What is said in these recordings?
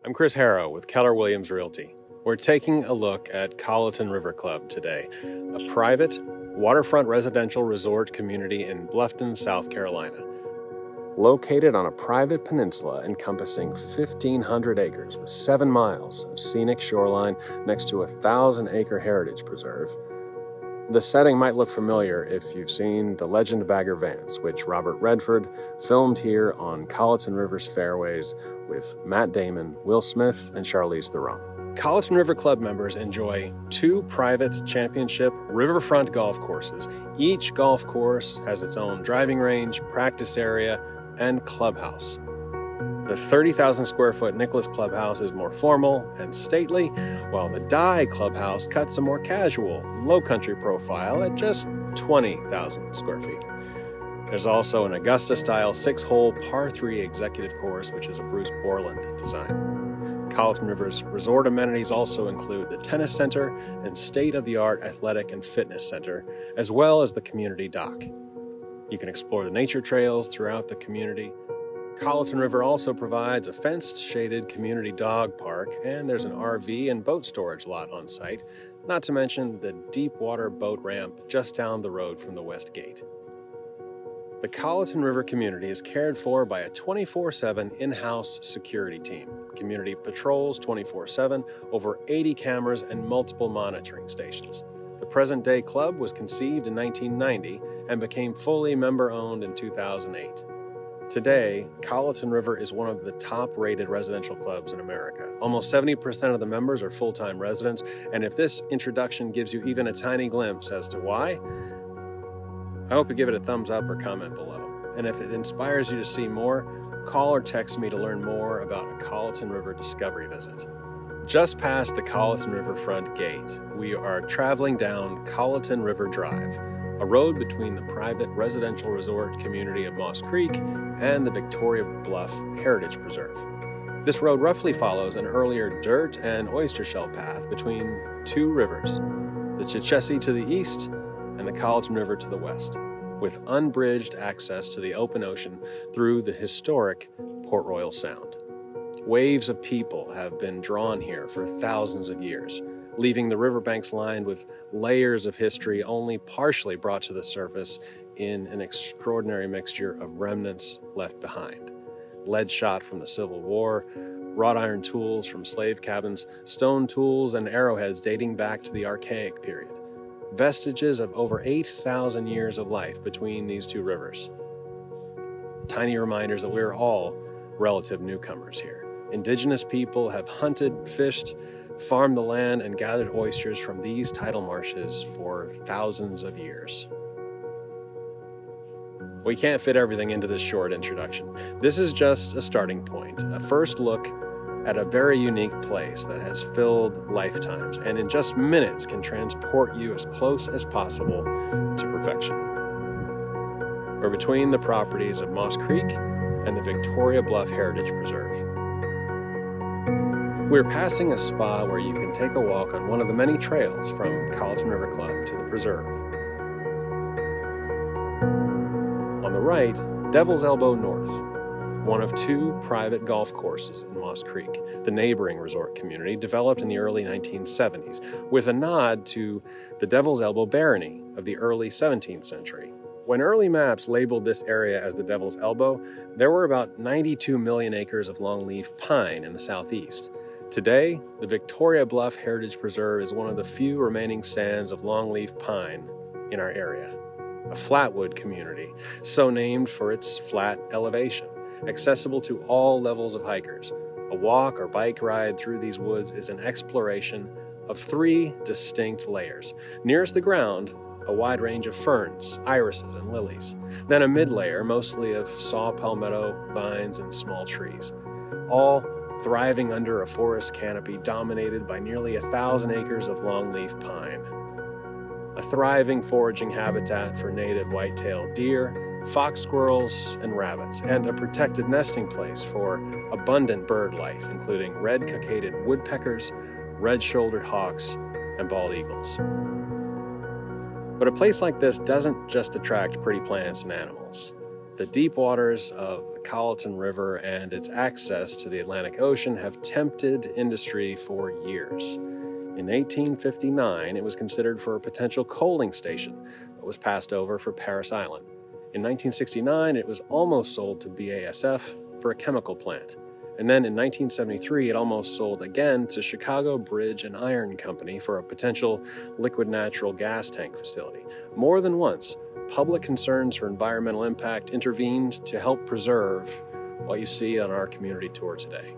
I'm Chris Haro with Keller Williams Realty. We're taking a look at Colleton River Club today, a private, waterfront residential resort community in Bluffton, South Carolina. Located on a private peninsula encompassing 1,500 acres with 7 miles of scenic shoreline next to a 1,000-acre heritage preserve, the setting might look familiar if you've seen The Legend of Bagger Vance, which Robert Redford filmed here on Colleton River's fairways with Matt Damon, Will Smith, and Charlize Theron. Colleton River Club members enjoy 2 private championship riverfront golf courses. Each golf course has its own driving range, practice area, and clubhouse. The 30,000 square foot Nicholas Clubhouse is more formal and stately, while the Dye Clubhouse cuts a more casual, low-country profile at just 20,000 square feet. There's also an Augusta-style 6-hole par 3 executive course, which is a Bruce Borland design. Colleton River's resort amenities also include the tennis center and state-of-the-art athletic and fitness center, as well as the community dock. You can explore the nature trails throughout the community. Colleton River also provides a fenced, shaded community dog park, and there's an RV and boat storage lot on site, not to mention the deep water boat ramp just down the road from the West Gate. The Colleton River community is cared for by a 24/7 in-house security team. Community patrols 24/7, over 80 cameras, and multiple monitoring stations. The present-day club was conceived in 1990 and became fully member-owned in 2008. Today, Colleton River is one of the top-rated residential clubs in America. Almost 70% of the members are full-time residents, and if this introduction gives you even a tiny glimpse as to why, I hope you give it a thumbs up or comment below. And if it inspires you to see more, call or text me to learn more about a Colleton River discovery visit. Just past the Colleton River front gate, we are traveling down Colleton River Drive, a road between the private residential resort community of Moss Creek and the Victoria Bluff Heritage Preserve. This road roughly follows an earlier dirt and oyster shell path between 2 rivers, the Chichessie to the east and the Colleton River to the west, with unbridged access to the open ocean through the historic Port Royal Sound. Waves of people have been drawn here for thousands of years, leaving the riverbanks lined with layers of history only partially brought to the surface in an extraordinary mixture of remnants left behind. Lead shot from the Civil War, wrought iron tools from slave cabins, stone tools and arrowheads dating back to the Archaic period. Vestiges of over 8,000 years of life between these 2 rivers. Tiny reminders that we're all relative newcomers here. Indigenous people have hunted, fished, farmed the land, and gathered oysters from these tidal marshes for thousands of years. We can't fit everything into this short introduction. This is just a starting point, a first look at a very unique place that has filled lifetimes and in just minutes can transport you as close as possible to perfection. We're between the properties of Moss Creek and the Victoria Bluff Heritage Preserve. We're passing a spa where you can take a walk on one of the many trails from Colleton River Club to the preserve. On the right, Devil's Elbow North, one of 2 private golf courses in Moss Creek, the neighboring resort community developed in the early 1970s, with a nod to the Devil's Elbow barony of the early 17th century. When early maps labeled this area as the Devil's Elbow, there were about 92 million acres of longleaf pine in the southeast. Today, the Victoria Bluff Heritage Preserve is one of the few remaining stands of longleaf pine in our area. A flatwood community, so named for its flat elevation, accessible to all levels of hikers. A walk or bike ride through these woods is an exploration of 3 distinct layers. Nearest the ground, a wide range of ferns, irises, and lilies. Then a mid-layer, mostly of saw palmetto, vines, and small trees, all thriving under a forest canopy dominated by nearly 1,000 acres of longleaf pine. A thriving foraging habitat for native white-tailed deer, fox squirrels, and rabbits, and a protected nesting place for abundant bird life, including red-cockaded woodpeckers, red-shouldered hawks, and bald eagles. But a place like this doesn't just attract pretty plants and animals. The deep waters of the Colleton River and its access to the Atlantic Ocean have tempted industry for years. In 1859, it was considered for a potential coaling station, but was passed over for Parris Island. In 1969, it was almost sold to BASF for a chemical plant. And then in 1973, it almost sold again to Chicago Bridge and Iron Company for a potential liquid natural gas tank facility. More than once, public concerns for environmental impact intervened to help preserve what you see on our community tour today.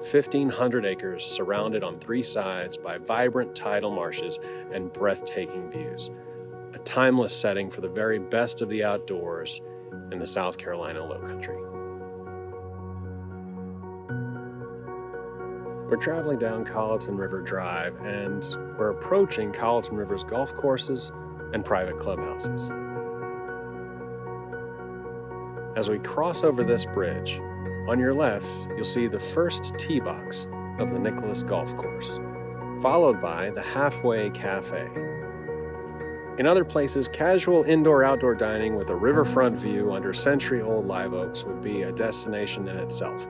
1,500 acres surrounded on three sides by vibrant tidal marshes and breathtaking views. A timeless setting for the very best of the outdoors in the South Carolina Lowcountry. We're traveling down Colleton River Drive, and we're approaching Colleton River's golf courses and private clubhouses. As we cross over this bridge, on your left, you'll see the first tee box of the Nicholas Golf Course, followed by the Halfway Cafe. In other places, casual indoor-outdoor dining with a riverfront view under century-old live oaks would be a destination in itself.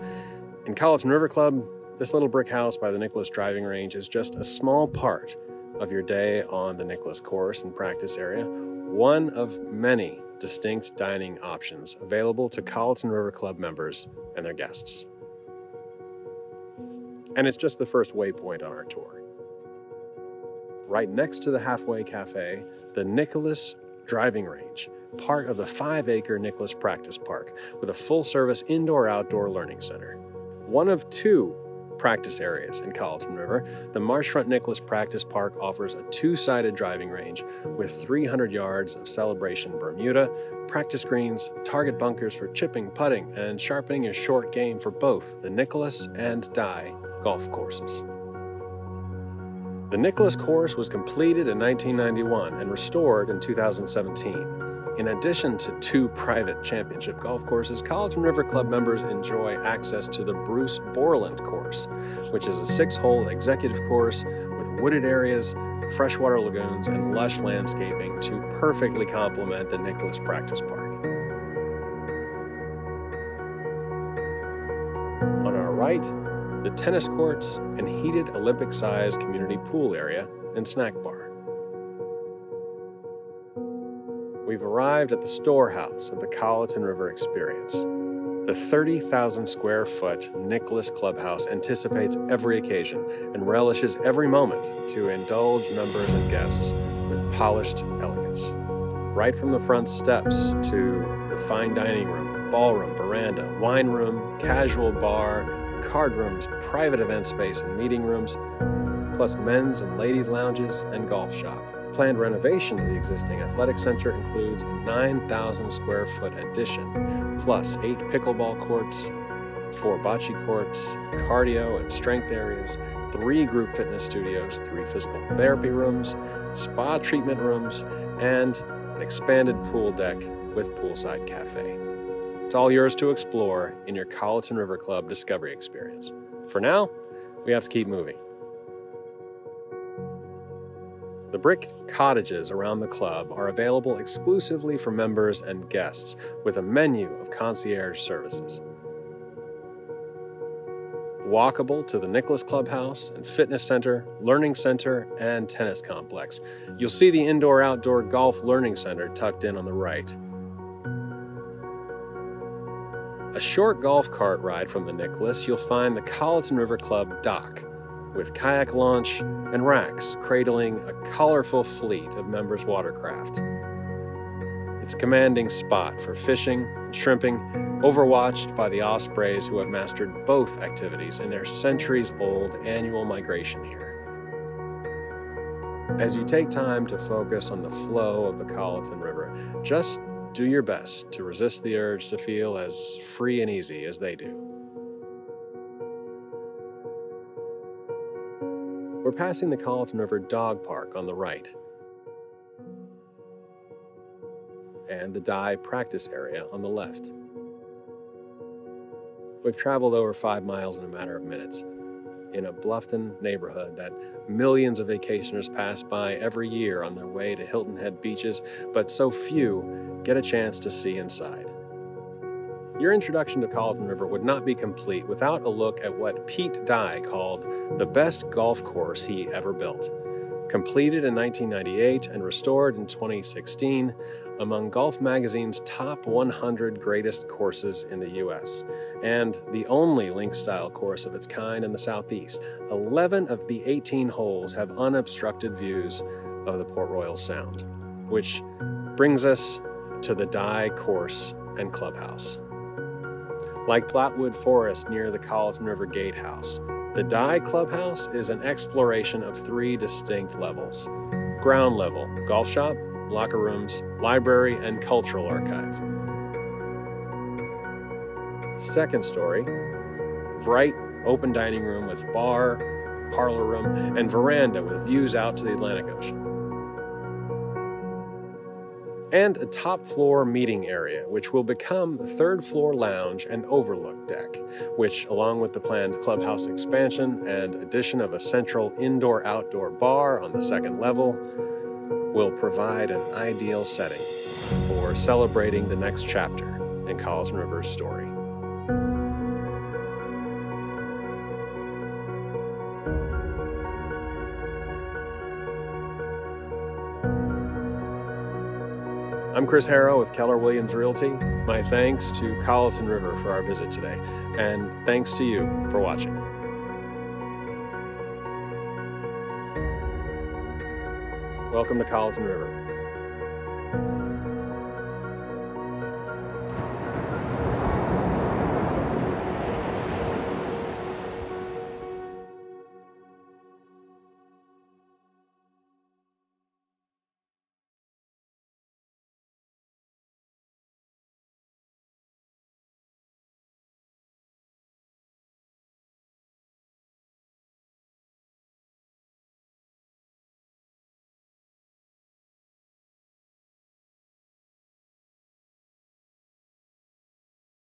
In Colleton River Club, this little brick house by the Nicholas driving range is just a small part of your day on the Nicholas course and practice area, one of many distinct dining options available to Colleton River Club members and their guests. And it's just the first waypoint on our tour. Right next to the Halfway Cafe, the Nicholas driving range, part of the 5-acre Nicholas Practice Park with a full-service indoor-outdoor learning center. One of two practice areas in Colleton River, the Marshfront Nicholas Practice Park offers a 2-sided driving range with 300 yards of celebration Bermuda, practice greens, target bunkers for chipping, putting, and sharpening your short game for both the Nicholas and Dye golf courses. The Nicholas course was completed in 1991 and restored in 2017. In addition to 2 private championship golf courses, Colleton River Club members enjoy access to the Bruce Borland course, which is a 6-hole executive course with wooded areas, freshwater lagoons, and lush landscaping to perfectly complement the Nicholas Practice Park. On our right, the tennis courts and heated Olympic-sized community pool area and snack bar. We've arrived at the storehouse of the Colleton River experience. The 30,000 square foot Nicholas Clubhouse anticipates every occasion and relishes every moment to indulge members and guests with polished elegance. Right from the front steps to the fine dining room, ballroom, veranda, wine room, casual bar, card rooms, private event space and meeting rooms, plus men's and ladies' lounges and golf shop. Planned renovation of the existing athletic center includes a 9,000 square foot addition, plus 8 pickleball courts, 4 bocce courts, cardio and strength areas, 3 group fitness studios, 3 physical therapy rooms, spa treatment rooms, and an expanded pool deck with poolside cafe. It's all yours to explore in your Colleton River Club discovery experience. For now, we have to keep moving. The brick cottages around the club are available exclusively for members and guests with a menu of concierge services. Walkable to the Nicholas Clubhouse and Fitness Center, Learning Center, and Tennis Complex. You'll see the Indoor-Outdoor Golf Learning Center tucked in on the right. A short golf cart ride from the Nicholas, you'll find the Colleton River Club dock, with kayak launch and racks cradling a colorful fleet of members' watercraft. It's a commanding spot for fishing and shrimping, overwatched by the ospreys who have mastered both activities in their centuries-old annual migration here. As you take time to focus on the flow of the Colleton River, just do your best to resist the urge to feel as free and easy as they do. We're passing the Colleton River Dog Park on the right, and the Dye Practice Area on the left. We've traveled over 5 miles in a matter of minutes, in a Bluffton neighborhood that millions of vacationers pass by every year on their way to Hilton Head beaches, but so few get a chance to see inside. Your introduction to Colleton River would not be complete without a look at what Pete Dye called the best golf course he ever built. Completed in 1998 and restored in 2016, among Golf Magazine's top 100 greatest courses in the U.S., and the only link-style course of its kind in the Southeast. 11 of the 18 holes have unobstructed views of the Port Royal Sound, which brings us to the Dye Course and Clubhouse. Like Flatwood Forest near the Colleton River Gatehouse, the Dye Clubhouse is an exploration of 3 distinct levels: ground level, golf shop, locker rooms, library, and cultural archive. Second story, bright, open dining room with bar, parlor room, and veranda with views out to the Atlantic Ocean. And a top-floor meeting area, which will become the third-floor lounge and overlook deck, which, along with the planned clubhouse expansion and addition of a central indoor-outdoor bar on the second level, will provide an ideal setting for celebrating the next chapter in Colleton River's story. I'm Chris Haro with Keller Williams Realty. My thanks to Colleton River for our visit today, and thanks to you for watching. Welcome to Colleton River.